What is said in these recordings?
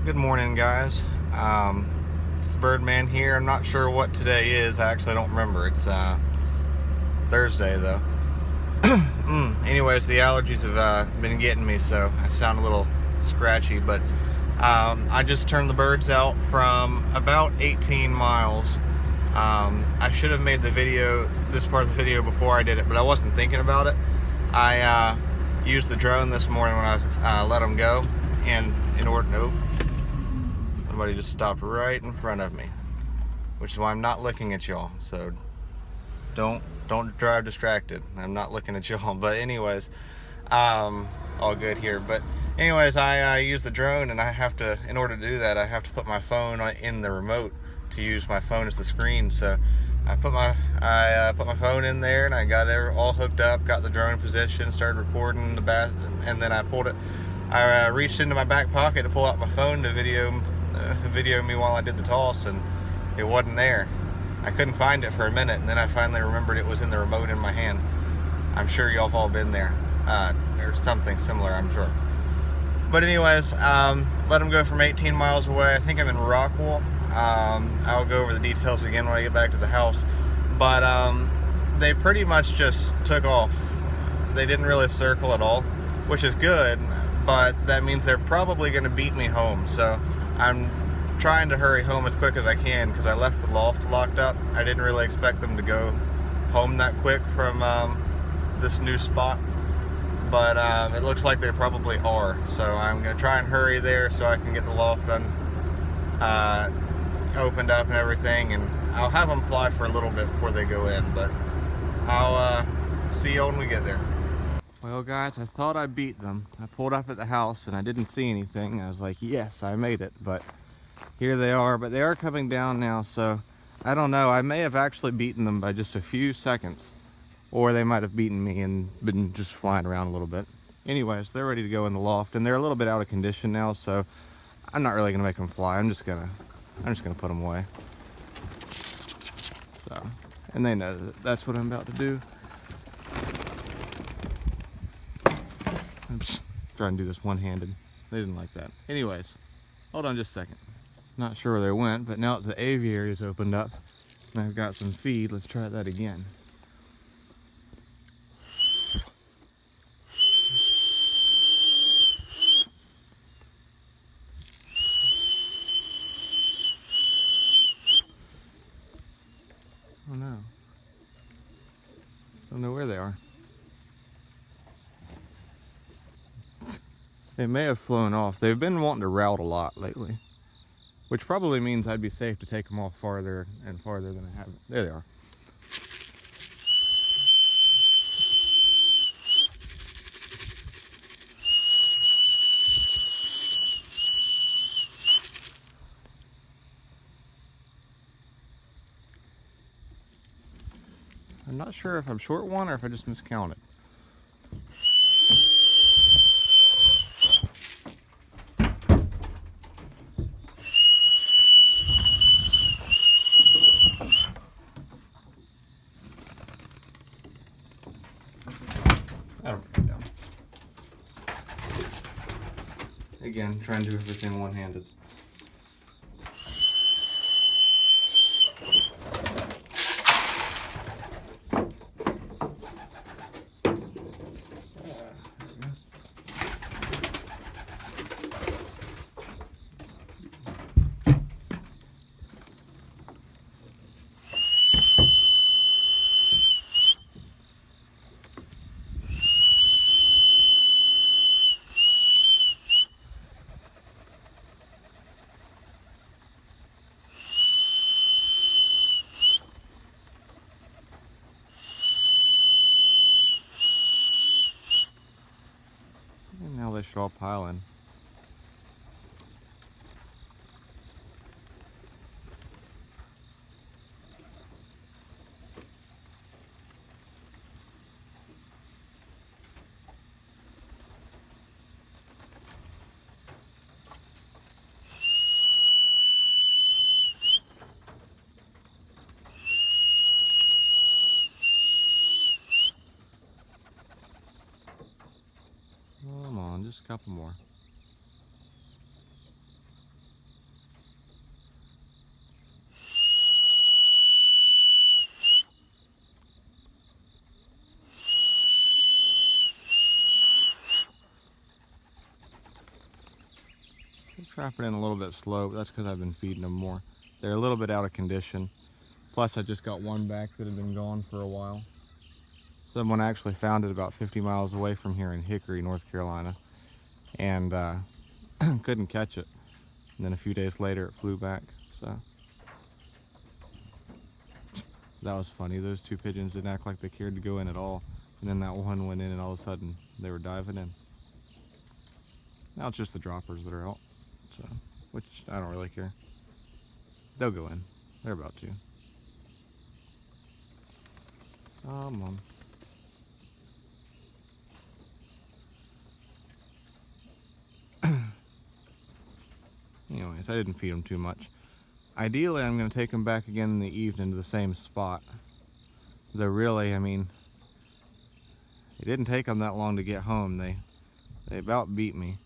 Good morning, guys. It's the Birdman here. I'm not sure what today is. I actually don't remember. It's Thursday though. Anyways, the allergies have been getting me, so I sound a little scratchy, but I just turned the birds out from about 18 miles. I should have made this part of the video before I did it, but I wasn't thinking about it. I used the drone this morning when I let them go, and somebody just stopped right in front of me, which is why I'm not looking at y'all. So don't drive distracted. I'm not looking at y'all. But anyways, all good here. But anyways, I use the drone, and I have to, in order to do that, I have to put my phone in the remote to use my phone as the screen. So I put my phone in there, and I got it all hooked up, got the drone in position, started recording the bat, and then I reached into my back pocket to pull out my phone to video me while I did the toss, and it wasn't there. I couldn't find it for a minute, and then I finally remembered it was in the remote in my hand. I'm sure y'all have all been there. There's something similar, I'm sure. But anyways, let them go from 18 miles away. I think I'm in Rockwell. I'll go over the details again when I get back to the house. But they pretty much just took off. They didn't really circle at all, which is good, but that means they're probably going to beat me home. So I'm trying to hurry home as quick as I can, because I left the loft locked up. I didn't really expect them to go home that quick from this new spot, but it looks like they probably are. So I'm going to try and hurry there so I can get the loft opened up and everything, and I'll have them fly for a little bit before they go in, but I'll see you when we get there. Well, guys, I thought I beat them. I pulled up at the house and I didn't see anything. I was like, yes, I made it, but here they are. But they are coming down now, so I don't know. I may have actually beaten them by just a few seconds, or they might have beaten me and been just flying around a little bit. Anyways, they're ready to go in the loft, and they're a little bit out of condition now, so I'm not really gonna make them fly. I'm just gonna put them away. So, and they know that that's what I'm about to do. I'm just trying to do this one-handed. They didn't like that. Anyways, hold on just a second. Not sure where they went, but now that the aviary is opened up and I've got some feed, let's try that again. Oh no. Don't know where they are. They may have flown off. They've been wanting to route a lot lately, which probably means I'd be safe to take them off farther and farther than I have. There they are. I'm not sure if I'm short one or if I just miscounted. That'll bring it down. Again, trying to do everything one-handed. they should all pile in. Come on, just a couple more. I'm trapping in a little bit slow, but that's because I've been feeding them more. They're a little bit out of condition. Plus, I just got one back that had been gone for a while. Someone actually found it about 50 miles away from here in Hickory, North Carolina, and couldn't catch it. And then a few days later, it flew back. So that was funny. Those two pigeons didn't act like they cared to go in at all. And then that one went in, and all of a sudden, they were diving in. Now it's just the droppers that are out, so which I don't really care. They'll go in. They're about to. Come on. Anyways, I didn't feed them too much. Ideally, I'm going to take them back again in the evening to the same spot. Though really, I mean, it didn't take them that long to get home. They about beat me.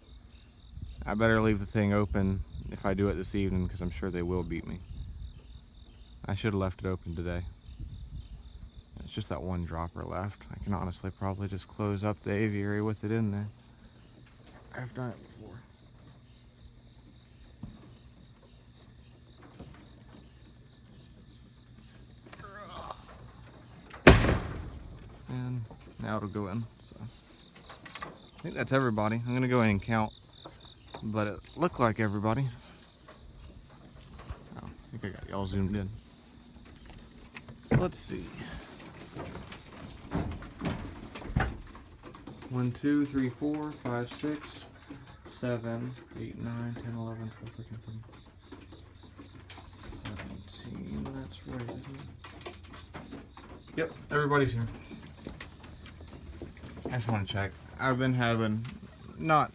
I better leave the thing open if I do it this evening, because I'm sure they will beat me. I should have left it open today. It's just that one dropper left. I can honestly probably just close up the aviary with it in there. I've done it before. And now it'll go in. So I think that's everybody. I'm gonna go in and count, but it looked like everybody. Oh, I think I got y'all zoomed in. So let's see. 1, 2, 3, 4, 5, 6, 7, 8, 9, 10, 11, 12, 13, 14, 17. That's right, isn't it? Yep, everybody's here. I just want to check. I've been having, not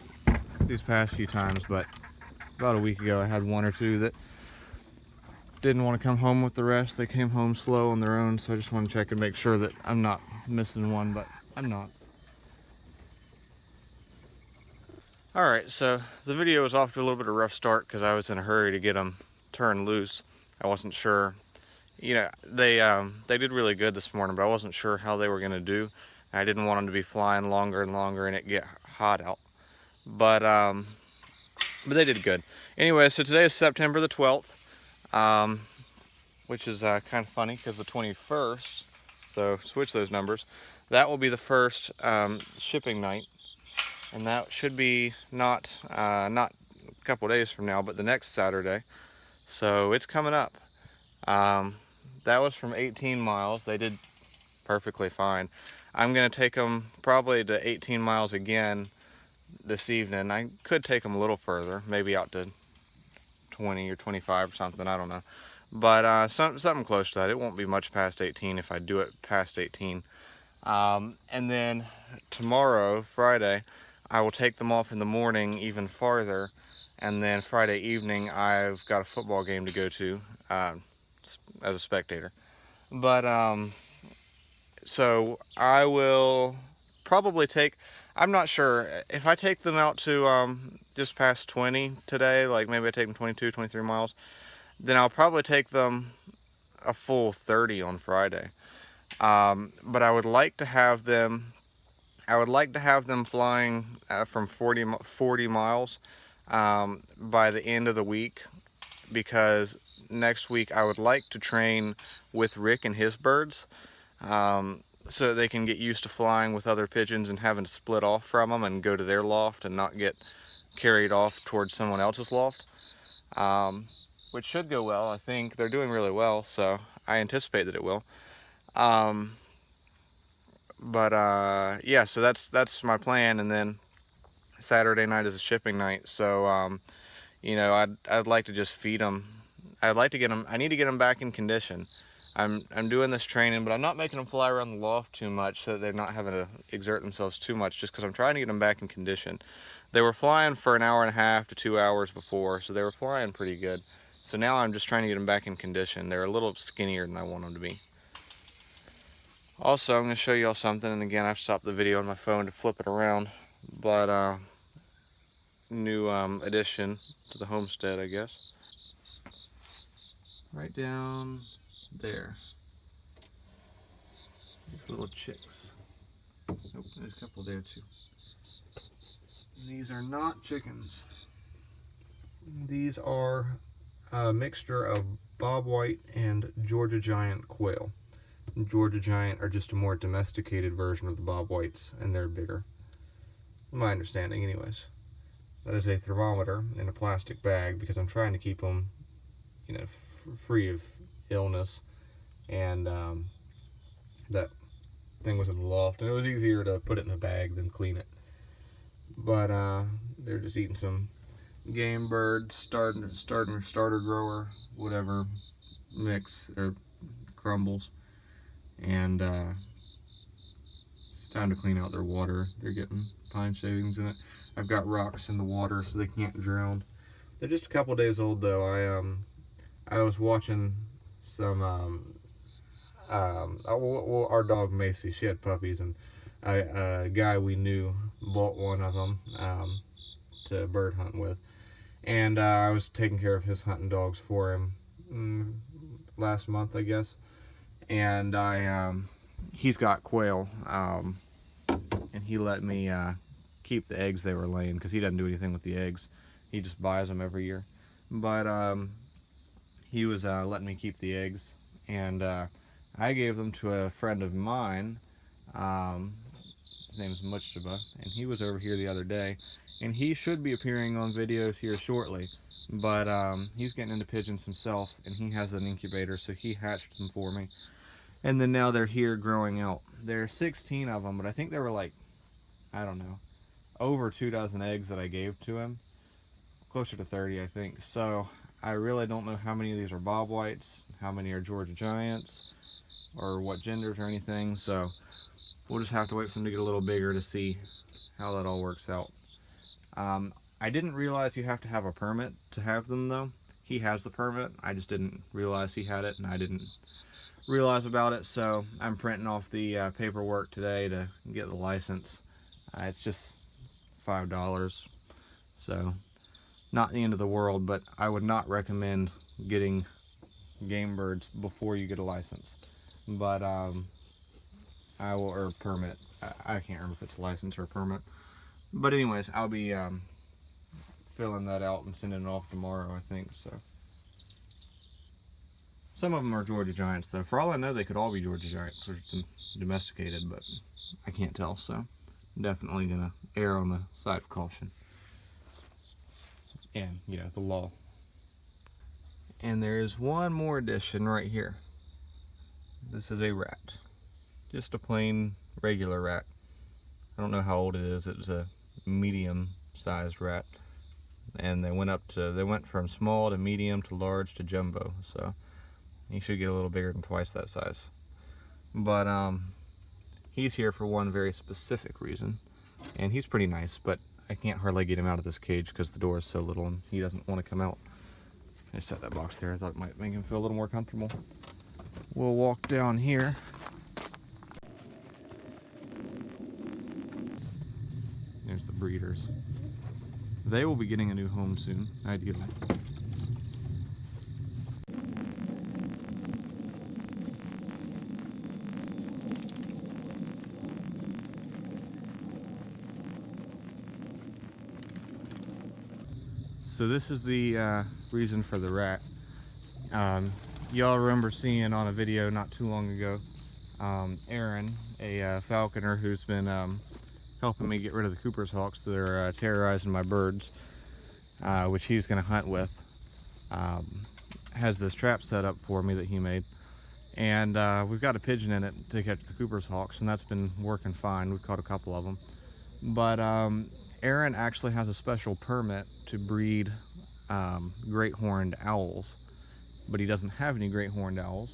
these past few times, but about a week ago I had one or two that didn't want to come home with the rest. They came home slow on their own, so I just want to check and make sure that I'm not missing one, but I'm not. Alright, so the video was off to a little bit of a rough start because I was in a hurry to get them turned loose. I wasn't sure, you know, they did really good this morning, but I wasn't sure how they were going to do. I didn't want them to be flying longer and longer and it get hot out. But they did good. Anyway, so today is September the 12th, which is kind of funny because the 21st, so switch those numbers, that will be the first shipping night. And that should be not a couple days from now, but the next Saturday. So it's coming up. That was from 18 miles. They did perfectly fine. I'm going to take them probably to 18 miles again this evening. I could take them a little further, maybe out to 20 or 25 or something, I don't know. But something close to that. It won't be much past 18 if I do it past 18. And then tomorrow, Friday, I will take them off in the morning even farther, and then Friday evening I've got a football game to go to as a spectator. But so I will probably take, I'm not sure, if I take them out to just past 20 today, like maybe I take them 22, 23 miles, then I'll probably take them a full 30 on Friday. But I would like to have them flying from 40 miles by the end of the week, because next week I would like to train with Rick and his birds, so that they can get used to flying with other pigeons and having to split off from them and go to their loft and not get carried off towards someone else's loft, which should go well. I think they're doing really well, so I anticipate that it will. Yeah, so that's my plan. And then Saturday night is a shipping night, so you know, I'd like to just feed them. I'd like to get them. I need to get them back in condition. I'm doing this training, but I'm not making them fly around the loft too much so that they're not having to exert themselves too much, just because I'm trying to get them back in condition. They were flying for an hour and a half to 2 hours before, so they were flying pretty good. So now I'm just trying to get them back in condition. They're a little skinnier than I want them to be. Also, I'm going to show y'all something, and again, I've stopped the video on my phone to flip it around, but new addition to the homestead, I guess. Right down there. These little chicks. Nope, there's a couple there too. These are not chickens. These are a mixture of bobwhite and Georgia Giant quail. Georgia Giant are just a more domesticated version of the bobwhites, and they're bigger. My understanding, anyways. That is a thermometer in a plastic bag because I'm trying to keep them, you know, free of illness. And that thing was in the loft, and it was easier to put it in a bag than clean it. But they're just eating some game bird starter grower, whatever mix or crumbles, and it's time to clean out their water. They're getting pine shavings in it. I've got rocks in the water so they can't drown. They're just a couple days old though. I was watching some well, our dog Macy, she had puppies, and a guy we knew bought one of them to bird hunt with, and I was taking care of his hunting dogs for him last month, I guess. And he's got quail, and he let me keep the eggs they were laying because he doesn't do anything with the eggs. He just buys them every year. But he was letting me keep the eggs, and I gave them to a friend of mine. His name is Mujtaba, and he was over here the other day, and he should be appearing on videos here shortly. But he's getting into pigeons himself, and he has an incubator, so he hatched them for me. And then now they're here growing out. There are 16 of them, but I think there were like, I don't know, over 2 dozen eggs that I gave to him. Closer to 30, I think. So I really don't know how many of these are bobwhites, how many are Georgia Giants, or what genders or anything. So we'll just have to wait for them to get a little bigger to see how that all works out. I didn't realize you have to have a permit to have them though. He has the permit. I just didn't realize he had it, and I didn't realize about it. So I'm printing off the paperwork today to get the license. It's just $5. So not the end of the world, but I would not recommend getting game birds before you get a license. But I will, or permit. I can't remember if it's a license or a permit. But anyways, I'll be filling that out and sending it off tomorrow, I think. So some of them are Georgia Giants though. For all I know, they could all be Georgia Giants, or domesticated, but I can't tell. So I'm definitely gonna err on the side of caution. And you know, the law. And there's one more addition right here. This is a rat, just a plain regular rat. I don't know how old it is. It was a medium-sized rat, and they went from small to medium to large to jumbo. So he should get a little bigger than twice that size. But he's here for one very specific reason, and he's pretty nice. But I can't hardly get him out of this cage because the door is so little and he doesn't want to come out. I just set that box there. I thought it might make him feel a little more comfortable. We'll walk down here. There's the breeders. They will be getting a new home soon, ideally. So this is the reason for the rat. Y'all remember seeing on a video not too long ago, Aaron, a falconer who's been helping me get rid of the Cooper's hawks that are terrorizing my birds, which he's going to hunt with, has this trap set up for me that he made. And we've got a pigeon in it to catch the Cooper's hawks, and that's been working fine. We've caught a couple of them. But Aaron actually has a special permit to breed great horned owls, but he doesn't have any great horned owls.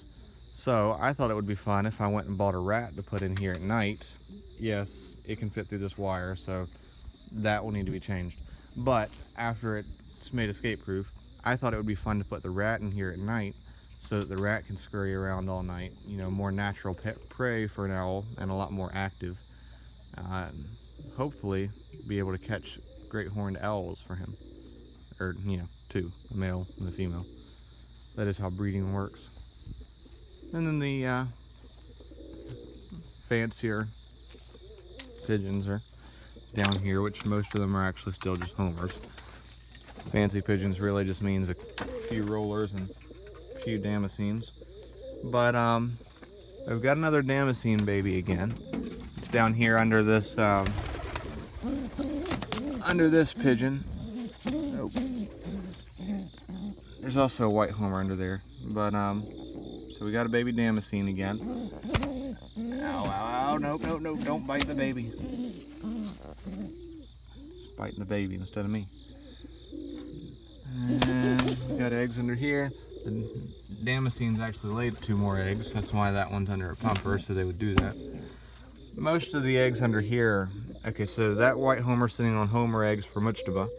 So I thought it would be fun if I went and bought a rat to put in here at night. Yes, it can fit through this wire, so that will need to be changed. But after it's made escape proof, I thought it would be fun to put the rat in here at night so that the rat can scurry around all night. You know, more natural pet prey for an owl and a lot more active. Hopefully be able to catch great horned owls for him. Or, you know, two, a male and a female. That is how breeding works. And then the fancier pigeons are down here, which most of them are actually still just homers. Fancy pigeons really just means a few rollers and a few damascenes. But I've got another damascene baby again. It's down here under this pigeon. Oh. There's also a white homer under there. But so we got a baby damascene again. Ow, ow, ow, nope, nope, nope, don't bite the baby. It's biting the baby instead of me. And we got eggs under here. The damascenes actually laid 2 more eggs. That's why that one's under a pumper, so they would do that. Most of the eggs under here, okay, so that white homer sitting on homer eggs for Mujtaba.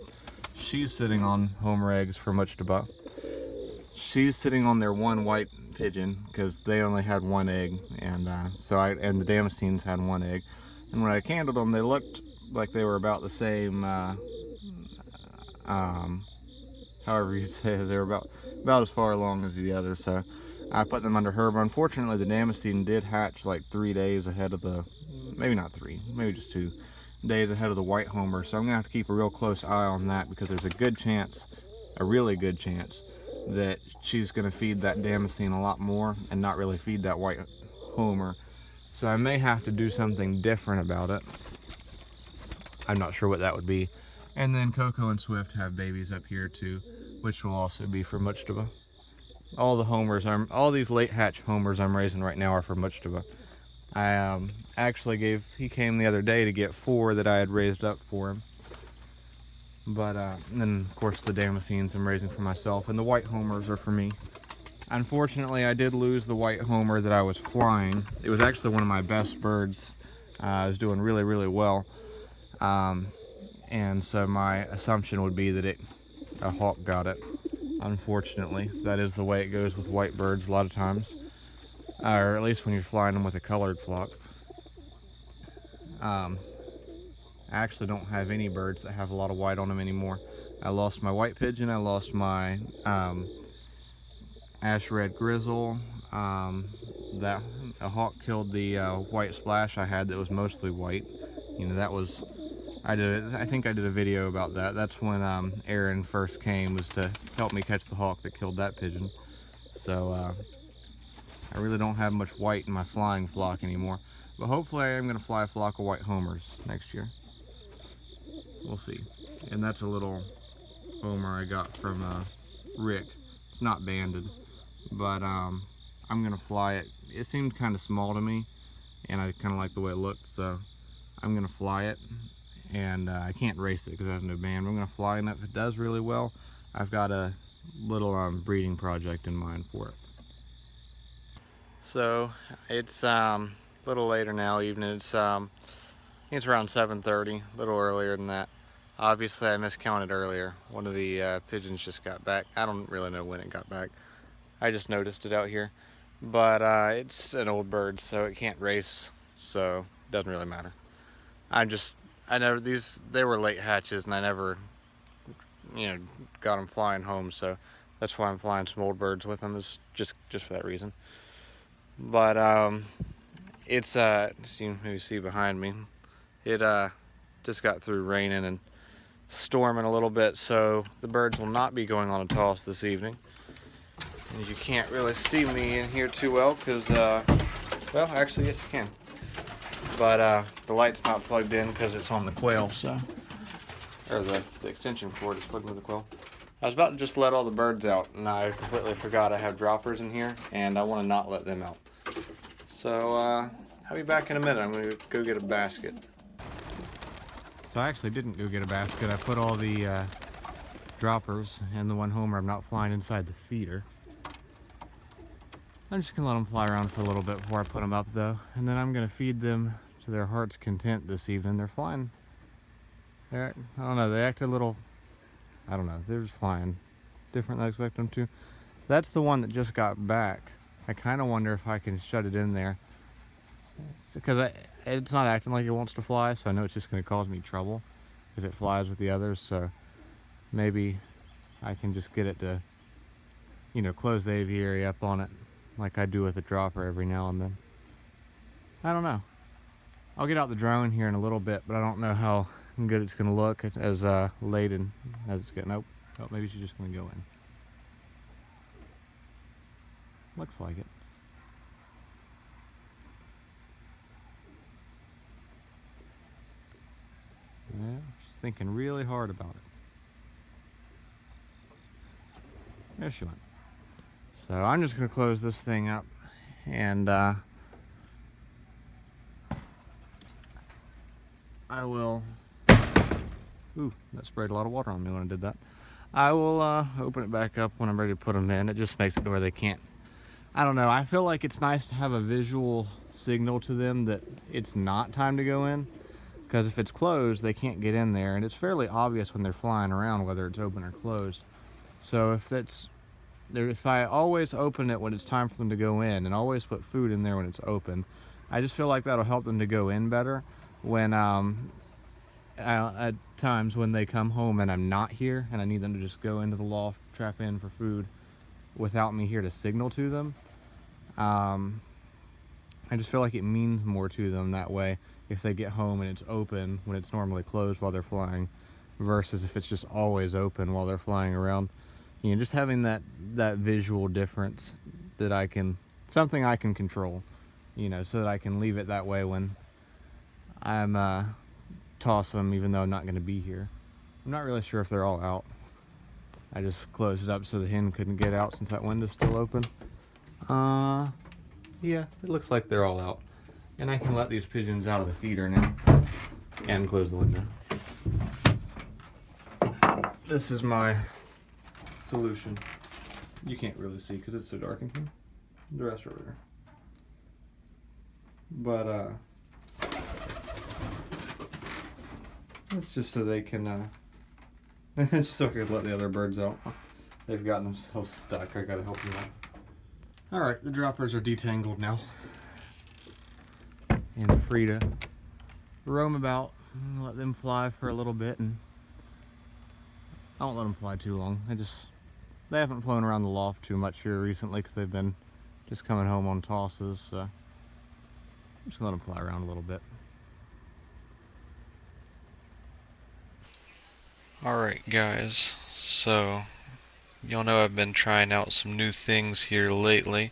She's sitting on homer eggs for Mujtaba. She's sitting on their one white pigeon because they only had 1 egg, and the damascenes had 1 egg. And when I candled them, they looked like they were about the same. However you say it, they were about as far along as the other. So I put them under her. But unfortunately, the damascene did hatch like 3 days ahead of the, maybe not 3, maybe just 2 days ahead of the white homer. So I'm gonna have to keep a real close eye on that because there's a good chance, a really good chance, that she's going to feed that damascene a lot more and not really feed that white homer. So I may have to do something different about it. I'm not sure what that would be. And then Coco and Swift have babies up here too, which will also be for Mujtaba. All the homers, all these late hatch homers I'm raising right now are for Mujtaba. I actually he came the other day to get 4 that I had raised up for him. But and then of course the damascenes I'm raising for myself, and the white homers are for me. Unfortunately, I did lose the white homer that I was flying. It was actually one of my best birds. I was doing really, really well. And so my assumption would be that a hawk got it. Unfortunately, that is the way it goes with white birds a lot of times. Or at least when you're flying them with a colored flock. I actually don't have any birds that have a lot of white on them anymore. I lost my white pigeon, I lost my ash red grizzle. A hawk killed the white splash I had that was mostly white. You know, that was, I think I did a video about that. That's when Aaron first came, was to help me catch the hawk that killed that pigeon. So I really don't have much white in my flying flock anymore. But hopefully I am going to fly a flock of white homers next year. We'll see. And that's a little homer I got from Rick. It's not banded, but I'm going to fly it. It seemed kind of small to me, and I kind of like the way it looked, so I'm going to fly it. And I can't race it because it has no band. But I'm going to fly it, and if it does really well, I've got a little breeding project in mind for it. So it's a little later now, evening. It's around 7:30, a little earlier than that. Obviously, I miscounted earlier. One of the pigeons just got back. I don't really know when it got back. I just noticed it out here. But it's an old bird, so it can't race, so it doesn't really matter. They were late hatches, and I never, got them flying home, so that's why I'm flying some old birds with them, is just for that reason. But it's you see behind me, it just got through raining and storming a little bit, so the birds will not be going on a toss this evening. And you can't really see me in here too well because well, actually yes you can, but the light's not plugged in because it's on the quail, so, or the extension cord is plugged into the quail. I was about to just let all the birds out, and I completely forgot I have droppers in here, and I want to not let them out. So I'll be back in a minute. I'm going to go get a basket. So I actually didn't go get a basket. I put all the droppers and the one homer I'm not flying inside the feeder. I'm just gonna let them fly around for a little bit before I put them up though. And then I'm gonna feed them to their heart's content this evening. They're flying. I don't know, they act a little, I don't know, they're just flying different than I expect them to. That's the one that just got back. I kind of wonder if I can shut it in there. Because it's not acting like it wants to fly, so I know it's just going to cause me trouble if it flies with the others. So maybe I can just get it to, you know, close the aviary up on it like I do with a dropper every now and then. I don't know. I'll get out the drone here in a little bit, but I don't know how good it's going to look as laden as it's getting. Oh, maybe she's just going to go in. Looks like it. Yeah, she's thinking really hard about it. There she went. So I'm just going to close this thing up and I will, ooh, that sprayed a lot of water on me when I did that. I will open it back up when I'm ready to put them in. It just makes it to where they can't, I don't know, I feel like it's nice to have a visual signal to them that it's not time to go in. Because if it's closed, they can't get in there, and it's fairly obvious when they're flying around whether it's open or closed. So if I always open it when it's time for them to go in, and always put food in there when it's open, I just feel like that'll help them to go in better when at times when they come home and I'm not here, and I need them to just go into the loft, trap in for food without me here to signal to them. I just feel like it means more to them that way if they get home and it's open when it's normally closed while they're flying, versus if it's just always open while they're flying around. You know, just having that visual difference that something I can control, you know, so that I can leave it that way when I'm toss them, even though I'm not going to be here. I'm not really sure if they're all out. I just closed it up so the hen couldn't get out since that window's still open. Yeah, it looks like they're all out. And I can let these pigeons out of the feeder now and close the window. This is my solution. You can't really see because it's so dark in here. The rest are over there. But it's just so they can just so I could let the other birds out. They've gotten themselves stuck. I gotta help them out. Alright, the droppers are detangled now and free to roam about and let them fly for a little bit, and I won't let them fly too long. They haven't flown around the loft too much here recently because they've been just coming home on tosses, so I'm just gonna let them fly around a little bit. Alright guys, so y'all know I've been trying out some new things here lately,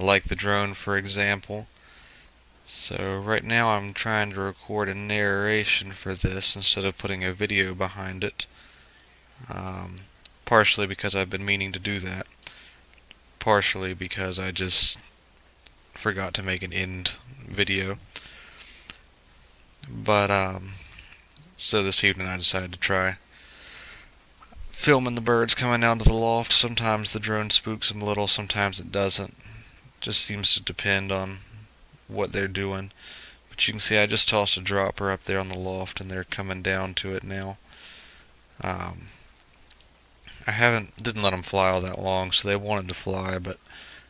like the drone for example. So right now I'm trying to record a narration for this instead of putting a video behind it. Partially because I've been meaning to do that. Partially because I just forgot to make an end video. But so this evening I decided to try filming the birds coming down to the loft. Sometimes the drone spooks them a little, sometimes it doesn't. Just seems to depend on what they're doing. But you can see I just tossed a dropper up there on the loft and they're coming down to it now. I didn't let them fly all that long, so they wanted to fly, but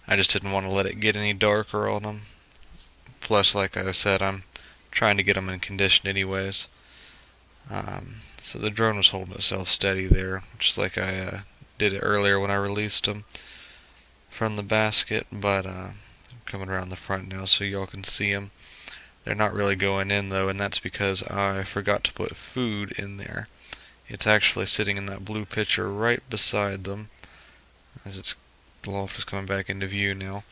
I just didn't want to let it get any darker on them. Plus, like I said, I'm trying to get them in condition anyways. So the drone was holding itself steady there, just like I did it earlier when I released them from the basket, but I'm coming around the front now so y'all can see them. They're not really going in though, and that's because I forgot to put food in there. It's actually sitting in that blue pitcher right beside them, as the loft is coming back into view now.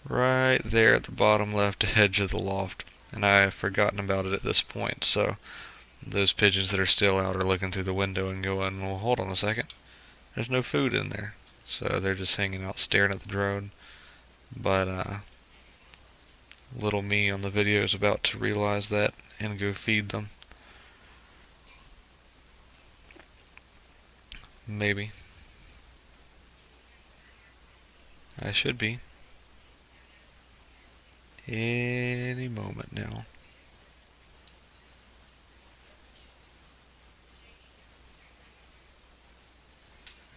Right there at the bottom left edge of the loft, and I have forgotten about it at this point, so those pigeons that are still out are looking through the window and going, well, hold on a second, there's no food in there. So they're just hanging out staring at the drone. But little me on the video is about to realize that and go feed them. Maybe. I should be. Any moment now.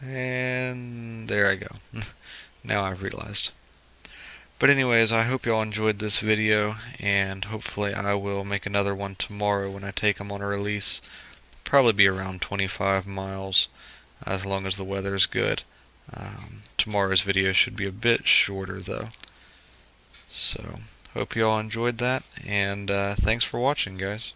And there I go. Now I've realized. But anyways, I hope y'all enjoyed this video, and hopefully I will make another one tomorrow when I take them on a release. Probably be around 25 miles, as long as the weather is good. Tomorrow's video should be a bit shorter though. So, hope y'all enjoyed that, and thanks for watching, guys.